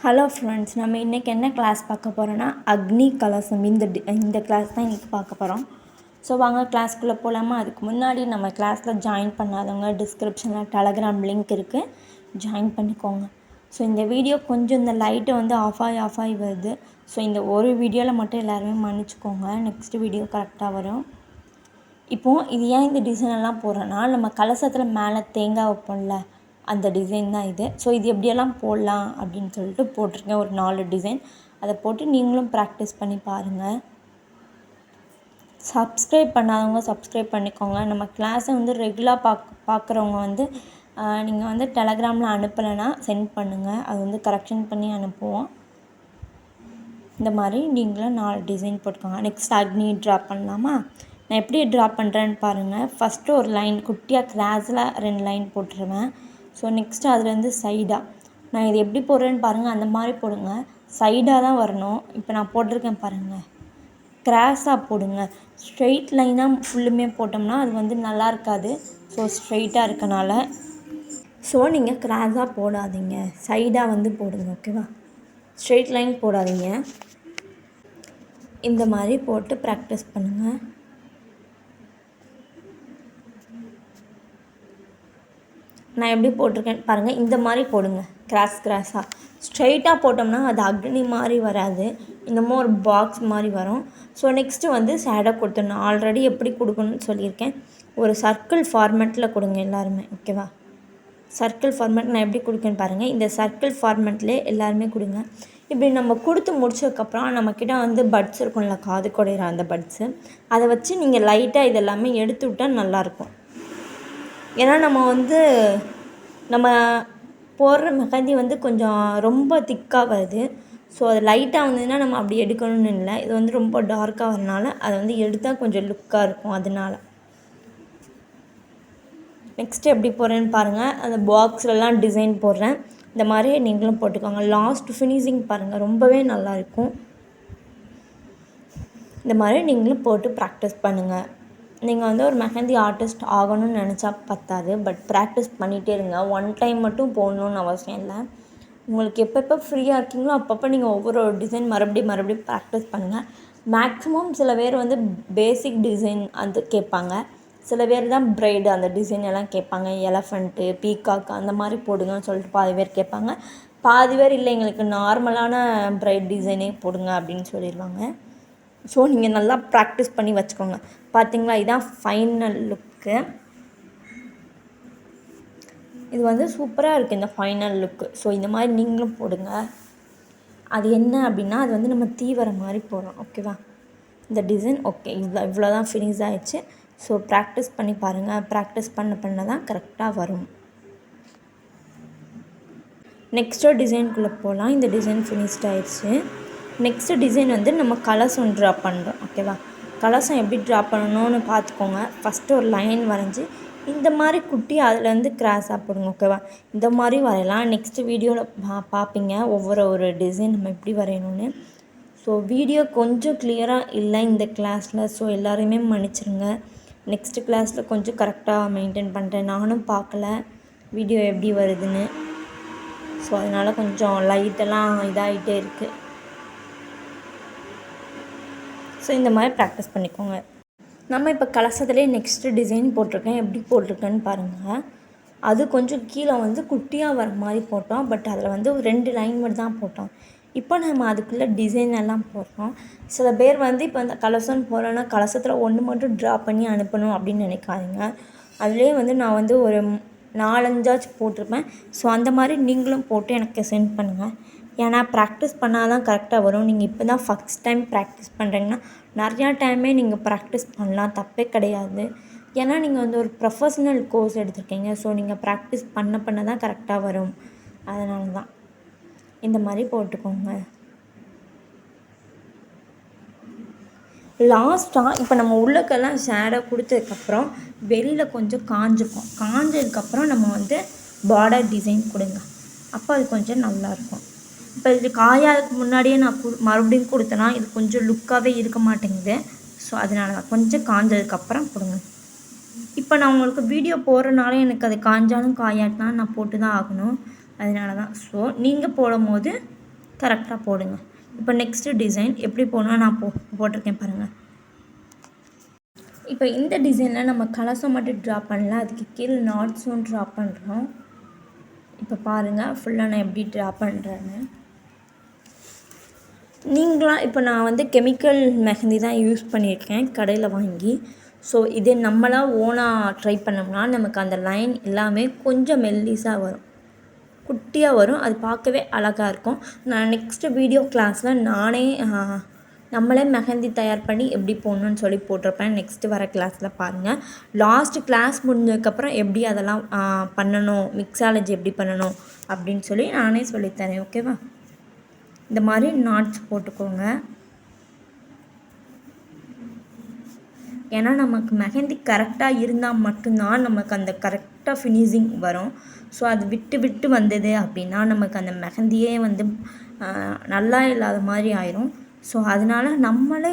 Hello friends, நம்ம இன்றைக்கி என்ன கிளாஸ் பார்க்க போகிறோன்னா அக்னி கலசம். இந்த கிளாஸ் தான் இன்றைக்கி பார்க்க போகிறோம். ஸோ வாங்க கிளாஸ்க்குள்ளே போகலாமா? அதுக்கு முன்னாடி நம்ம கிளாஸில் ஜாயின் பண்ணாதவங்க டிஸ்கிரிப்ஷனில் டெலகிராம் லிங்க் இருக்குது, ஜாயின் பண்ணிக்கோங்க. ஸோ இந்த வீடியோ கொஞ்சம் இந்த லைட்டை வந்து ஆஃப் ஆகி வருது. ஸோ இந்த ஒரு வீடியோவில் மட்டும் எல்லாருமே மன்னிச்சிக்கோங்க, நெக்ஸ்ட் வீடியோ கரெக்டாக வரும். இப்போது இது ஏன் இந்த டிசைன் எல்லாம் போடுறோன்னா, நம்ம கலசத்தில் மேலே தேங்காய் வைப்போம்ல, அந்த டிசைன் தான் இது. ஸோ இது எப்படியெல்லாம் போடலாம் அப்படின்னு சொல்லிட்டு போட்டிருக்கேன், ஒரு 4 டிசைன். அதை போட்டு நீங்களும் ப்ராக்டிஸ் பண்ணி பாருங்கள். சப்ஸ்கிரைப் பண்ணாதவங்க சப்ஸ்கிரைப் பண்ணிக்கோங்க. நம்ம கிளாஸை வந்து ரெகுலராக பார்க்குறவங்க வந்து நீங்கள் வந்து டெலகிராமில் அனுப்பலைன்னா சென்ட் பண்ணுங்கள், அது வந்து கரெக்ஷன் பண்ணி அனுப்புவோம். இந்த மாதிரி நீங்களும் 4 டிசைன் போட்டுக்கோங்க. நெக்ஸ்ட் அக்னி ட்ரா பண்ணலாமா? நான் எப்படி ட்ரா பண்ணுறேன்னு பாருங்கள். ஃபஸ்ட்டு ஒரு லைன் குட்டியாக கிராஸில் 2 லைன் போட்டுருவேன். ஸோ நெக்ஸ்ட்டு அதுலேருந்து சைடாக நான் இது எப்படி போடுறேன்னு பாருங்கள். அந்த மாதிரி போடுங்க, சைடாக தான் வரணும். இப்போ நான் போட்டிருக்கேன் பாருங்கள், கிராஸாக போடுங்க. ஸ்ட்ரெயிட் லைனாக ஃபுல்லுமே போட்டோம்னா அது வந்து நல்லா இருக்காது. ஸோ ஸ்ட்ரெயிட்டாக இருக்கனால நீங்கள் கிராஸாக போடாதீங்க, சைடாக வந்து போடுங்க, ஓகேவா? ஸ்ட்ரெயிட் லைன் போடாதீங்க. இந்த மாதிரி போட்டு ப்ராக்டிஸ் பண்ணுங்கள். நான் எப்படி போட்டிருக்கேன் பாருங்கள். இந்த மாதிரி போடுங்க, கிராஸாக. ஸ்ட்ரெயிட்டாக போட்டோம்னா அது அக்னி மாதிரி வராது, இன்னமும் ஒரு பாக்ஸ் மாதிரி வரும். ஸோ நெக்ஸ்ட்டு வந்து ஷேடோ கொடுத்துடணும். ஆல்ரெடி எப்படி கொடுக்கணும்னு சொல்லியிருக்கேன். ஒரு சர்க்கிள் ஃபார்மேட்டில் கொடுங்க எல்லாருமே, ஓகேவா? சர்க்கிள் ஃபார்மேட் நான் எப்படி கொடுக்கேன்னு பாருங்கள். இந்த சர்க்கிள் ஃபார்மேட்லேயே எல்லாருமே கொடுங்க. இப்படி நம்ம கொடுத்து முடிச்சதுக்கப்புறம் நம்மக்கிட்ட வந்து பட்ஸ் இருக்கும்ல, காது குடையிற அந்த பட்ஸு, அதை வச்சு நீங்கள் லைட்டாக இதெல்லாமே எடுத்து விட்டால் நல்லாயிருக்கும். ஏன்னா நம்ம போடுற மெஹந்தி வந்து கொஞ்சம் ரொம்ப திக்காக வருது. ஸோ அது லைட்டாக வந்ததுன்னா நம்ம அப்படி எடுக்கணும்னு இல்லை. இது வந்து ரொம்ப டார்க்காக வரனால அதை வந்து எடுத்தால் கொஞ்சம் லுக்காக இருக்கும், அதனால. நெக்ஸ்ட்டு எப்படி போடுறேன்னு பாருங்கள். அந்த பாக்ஸ்லலாம் டிசைன் போடுறேன். இந்த மாதிரி நீங்களும் போட்டுக்கோங்க. லாஸ்ட் ஃபினிஷிங் பாருங்கள், ரொம்பவே நல்லாயிருக்கும். இந்த மாதிரி நீங்களும் போட்டு ப்ராக்டிஸ் பண்ணுங்கள். நீங்கள் வந்து ஒரு மெஹந்தி ஆர்டிஸ்ட் ஆகணும்னு நினச்சா பத்தாது, பட் ப்ராக்டிஸ் பண்ணிகிட்டே இருங்க. ஒன் டைம் மட்டும் போடணுன்னு அவசியம் இல்லை. உங்களுக்கு எப்பப்போ ஃப்ரீயாக இருக்கீங்களோ அப்பப்போ நீங்கள் ஒவ்வொரு டிசைன் மறுபடியும் ப்ராக்டிஸ் பண்ணுங்கள். மேக்ஸிமம் சில பேர் வந்து பேசிக் டிசைன் அது கேட்பாங்க, சில பேர் தான் ப்ரைடு அந்த டிசைன் எல்லாம் கேட்பாங்க. எலஃபண்ட்டு, பீகாக் அந்த மாதிரி போடுங்கன்னு சொல்லிட்டு பாதி பேர் கேட்பாங்க. பாதி பேர் இல்லை எங்களுக்கு நார்மலான ப்ரைட் டிசைனே போடுங்க அப்படின்னு சொல்லிடுவாங்க. ஸோ நீங்கள் நல்லா ப்ராக்டிஸ் பண்ணி வச்சுக்கோங்க. பார்த்தீங்களா, இதுதான் ஃபைனல் லுக்கு. இது வந்து சூப்பராக இருக்குது இந்த ஃபைனல் லுக்கு. ஸோ இந்த மாதிரி நீங்களும் போடுங்க. அது என்ன அப்படின்னா, அது வந்து நம்ம தீவிர மாதிரி போடுறோம், ஓகேவா? இந்த டிசைன் ஓகே, இவ்வளோ தான் ஃபினிஷ் ஆகிடுச்சு. ஸோ ப்ராக்டிஸ் பண்ணி பாருங்கள். ப்ராக்டிஸ் பண்ண தான் கரெக்டாக வரும். நெக்ஸ்ட்டு டிசைனுக்குள்ளே போகலாம். இந்த டிசைன் ஃபினிஷ்ட் ஆகிடுச்சு. நெக்ஸ்ட்டு டிசைன் வந்து நம்ம கலசம் ட்ரா பண்ணுறோம், ஓகேவா? கலசம் எப்படி ட்ரா பண்ணணும்னு பார்த்துக்கோங்க. ஃபஸ்ட்டு ஒரு லைன் வரைஞ்சி இந்த மாதிரி குட்டி அதுலேருந்து கிராஸாக போடுங்க, ஓகேவா? இந்த மாதிரி வரையலாம். நெக்ஸ்ட்டு வீடியோவில் பார்ப்பீங்க ஒரு டிசைன் நம்ம எப்படி வரையணும்னு. ஸோ வீடியோ கொஞ்சம் கிளியராக இல்லை இந்த கிளாஸில், ஸோ எல்லாரையுமே மன்னிச்சிருங்க. நெக்ஸ்ட்டு கிளாஸில் கொஞ்சம் கரெக்டாக மெயின்டைன் பண்ணுறேன். நானும் பார்க்கல வீடியோ எப்படி வருதுன்னு. ஸோ அதனால் கொஞ்சம் லைட்டெல்லாம் இதாகிட்டே இருக்குது. ஸோ இந்த மாதிரி ப்ராக்டிஸ் பண்ணிக்கோங்க. நம்ம இப்போ கலசத்துலேயே நெக்ஸ்ட்டு டிசைன் போட்டிருக்கேன். எப்படி போட்டிருக்கேன்னு பாருங்கள். அது கொஞ்சம் கீழே வந்து குட்டியாக வர மாதிரி போட்டோம், பட் அதில் வந்து 2 லைன் மட்டும் தான் போட்டோம். இப்போ நம்ம அதுக்குள்ளே டிசைன் எல்லாம் போடுறோம். சில பேர் வந்து இப்போ அந்த கலசம்னு போகிறோன்னா கலசத்தில் ஒன்று மட்டும் ட்ரா பண்ணி அனுப்பணும் அப்படின்னு நினைக்காதீங்க. அதுலேயே வந்து நான் வந்து ஒரு 4-5 போட்டிருப்பேன். ஸோ அந்த மாதிரி நீங்களும் போட்டு எனக்கு சென்ட் பண்ணுங்கள். ஏன்னா ப்ராக்டிஸ் பண்ணால் தான் கரெக்டாக வரும். நீங்கள் இப்போ தான் ஃபஸ்ட் டைம் ப்ராக்டிஸ் பண்ணுறீங்கன்னா நிறையா டைமே நீங்கள் ப்ராக்டிஸ் பண்ணலாம், தப்பே கிடையாது. ஏன்னா நீங்கள் வந்து ஒரு ப்ரொஃபஷ்னல் கோர்ஸ் எடுத்திருக்கீங்க. ஸோ நீங்கள் ப்ராக்டிஸ் பண்ண தான் கரெக்டாக வரும். அதனால தான் இந்த மாதிரி போட்டுக்கோங்க. லாஸ்ட்டாக இப்போ நம்ம உள்ளுக்கெல்லாம் ஷேடோ கொடுத்ததுக்கப்புறம் வெளியில் கொஞ்சம் காஞ்சிருக்கும். காஞ்சதுக்கப்புறம் நம்ம வந்து பார்டர் டிசைன் கொடுங்க, அப்போ அது கொஞ்சம் நல்லாயிருக்கும். இப்போ இது காயாதுக்கு முன்னாடியே நான் மறுபடியும் கொடுத்தேன்னா இது கொஞ்சம் லுக்காகவே இருக்க மாட்டேங்குது. ஸோ அதனால தான் கொஞ்சம் காஞ்சதுக்கப்புறம் கொடுங்க. இப்போ நான் உங்களுக்கு வீடியோ போடுறனால எனக்கு அது காஞ்சாலும் காயாட்டினா நான் போட்டு தான் ஆகணும், அதனால தான். ஸோ நீங்கள் போடும் போது கரெக்டாக போடுங்க. இப்போ நெக்ஸ்ட்டு டிசைன் எப்படி போனால் நான் போட்டிருக்கேன் பாருங்கள். இப்போ இந்த டிசைனில் நம்ம கலசம் மட்டும் ட்ரா பண்ணல, அதுக்கு கீழே நாட்ஸும் ட்ரா பண்ணுறோம். இப்போ பாருங்கள் ஃபுல்லாக நான் எப்படி ட்ரா பண்ணுறேன்னு. நீங்களாம் இப்போ நான் வந்து கெமிக்கல் மெஹந்தி தான் யூஸ் பண்ணியிருக்கேன் கடையில் வாங்கி. ஸோ இதே நம்மளாக ஓனாக ட்ரை பண்ணோம்னா நமக்கு அந்த லைன் எல்லாமே கொஞ்சம் மெல்லிஸாக வரும், குட்டியாக வரும். அது பார்க்கவே அழகாக இருக்கும். நான் நெக்ஸ்ட்டு வீடியோ கிளாஸில் நானே நம்மளே மெஹந்தி தயார் பண்ணி எப்படி போடணுன்னு சொல்லி போட்டிருப்பேன். நெக்ஸ்ட்டு வர கிளாஸில் பாருங்கள். லாஸ்ட்டு கிளாஸ் முடிஞ்சதுக்கப்புறம் எப்படி அதெல்லாம் பண்ணணும், மிக்ஸாலஜி எப்படி பண்ணணும் அப்படின்னு சொல்லி நானே சொல்லித்தரேன். ஓகேவா? இந்த மாதிரி நாட்ஸ் போட்டுக்கோங்க. ஏன்னா நமக்கு மெஹந்தி கரெக்டாக இருந்தால் மட்டும்தான் நமக்கு அந்த கரெக்டாக ஃபினிஷிங் வரும். ஸோ அது விட்டு விட்டு வந்தது அப்படின்னா நமக்கு அந்த மெஹந்தியே வந்து நல்லா இல்லாத மாதிரி ஆயிரும். ஸோ அதனால் நம்மளே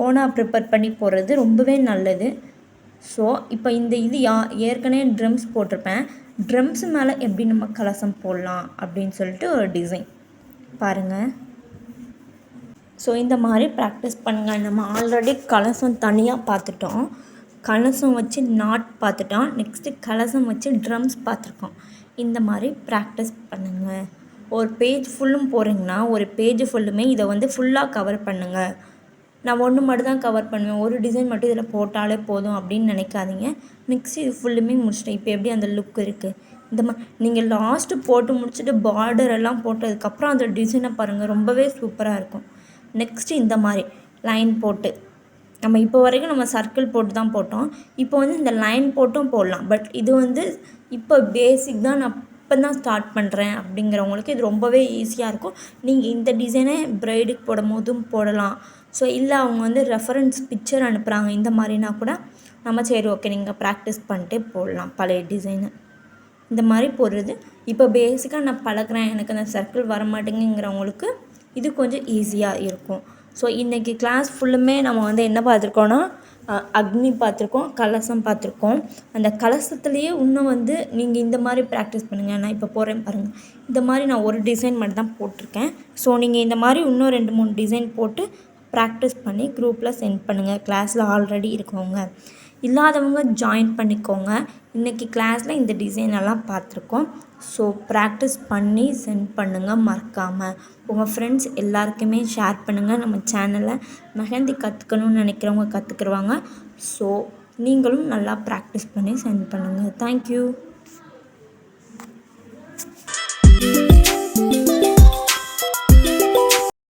ஓனாக ப்ரிப்பேர் பண்ணி போடுறது ரொம்பவே நல்லது. ஸோ இப்போ இந்த இது ஏற்கனவே ட்ரம்ஸ் போட்டிருப்பேன். ட்ரம்ஸ் மேலே எப்படி நம்ம கலசம் போடலாம் அப்படின்னு சொல்லிட்டு ஒரு டிசைன் பாருங்கள். ஸோ இந்த மாதிரி ப்ராக்டிஸ் பண்ணுங்கள். நம்ம ஆல்ரெடி கலசம் தனியாக பார்த்துட்டோம், கலசம் வச்சு நாட் பார்த்துட்டோம், நெக்ஸ்ட்டு கலசம் வச்சு ட்ரம்ஸ் பார்த்துருக்கோம். இந்த மாதிரி ப்ராக்டிஸ் பண்ணுங்கள். ஒரு பேஜ் ஃபுல்லும் போகிறீங்கன்னா ஒரு பேஜ் ஃபுல்லுமே இதை வந்து ஃபுல்லாக கவர் பண்ணுங்கள். நான் ஒன்று மட்டும் தான் கவர் பண்ணுவேன், ஒரு டிசைன் மட்டும் இதில் போட்டாலே போதும் அப்படின்னு நினைக்காதீங்க. நெக்ஸ்ட் இது ஃபுல்லுமே முடிச்சிட்டேன். இப்போ எப்படி அந்த லுக் இருக்குது, இந்த மாதிரி நீங்கள் லாஸ்ட்டு போட்டு முடிச்சுட்டு பார்டர் எல்லாம் போட்டதுக்கப்புறம் அந்த டிசைனை பாருங்கள், ரொம்பவே சூப்பராக இருக்கும். நெக்ஸ்ட்டு இந்த மாதிரி லைன் போட்டு நம்ம இப்போ வரைக்கும் நம்ம சர்க்கிள் போட்டு தான் போட்டோம். இப்போ வந்து இந்த லைன் போட்டும் போடலாம். பட் இது வந்து இப்போ பேசிக் தான், நான் இப்போ தான் ஸ்டார்ட் பண்ணுறேன் அப்படிங்கிறவங்களுக்கு இது ரொம்பவே ஈஸியாக இருக்கும். நீங்கள் இந்த டிசைனை ப்ரைடுக்கு போடும் போதும் போடலாம். ஸோ இல்லை அவங்க வந்து ரெஃபரன்ஸ் பிக்சர் அனுப்புகிறாங்க இந்த மாதிரினா கூட நம்ம சரி ஓகே நீங்கள் ப்ராக்டிஸ் பண்ணிட்டு போடலாம் பழைய டிசைனை. இந்த மாதிரி போடுறது இப்போ பேசிக்காக நான் பழகிறேன், எனக்கு அந்த சர்க்கிள் வர மாட்டேங்குங்கிறவங்களுக்கு இது கொஞ்சம் ஈஸியாக இருக்கும். ஸோ இன்றைக்கி கிளாஸ் ஃபுல்லுமே நம்ம வந்து என்ன பார்த்துருக்கோன்னா அக்னி பார்த்துருக்கோம், கலசம் பார்த்துருக்கோம். அந்த கலசத்துலேயே இன்னும் வந்து நீங்கள் இந்த மாதிரி ப்ராக்டிஸ் பண்ணுங்கள். நான் இப்போ போடுறேன் பாருங்கள், இந்த மாதிரி நான் ஒரு டிசைன் மட்டும் தான் போட்டிருக்கேன். ஸோ நீங்கள் இந்த மாதிரி இன்னும் 2-3 டிசைன் போட்டு ப்ராக்டிஸ் பண்ணி குரூப்பில் சென்ட் பண்ணுங்கள். கிளாஸில் ஆல்ரெடி இருக்கவங்க, இல்லாதவங்க ஜாயின் பண்ணிக்கோங்க. இன்றைக்கி கிளாஸில் இந்த டிசைன் எல்லாம் பார்த்துருக்கோம். ஸோ ப்ராக்டிஸ் பண்ணி சென்ட் பண்ணுங்கள் மறக்காமல். உங்கள் ஃப்ரெண்ட்ஸ் எல்லாருக்குமே ஷேர் பண்ணுங்கள். நம்ம சேனலில் மெஹந்தி கற்றுக்கணும்னு நினைக்கிறவங்க கற்றுக்குருவாங்க. ஸோ நீங்களும் நல்லா ப்ராக்டிஸ் பண்ணி சென்ட் பண்ணுங்கள். தேங்க்யூ.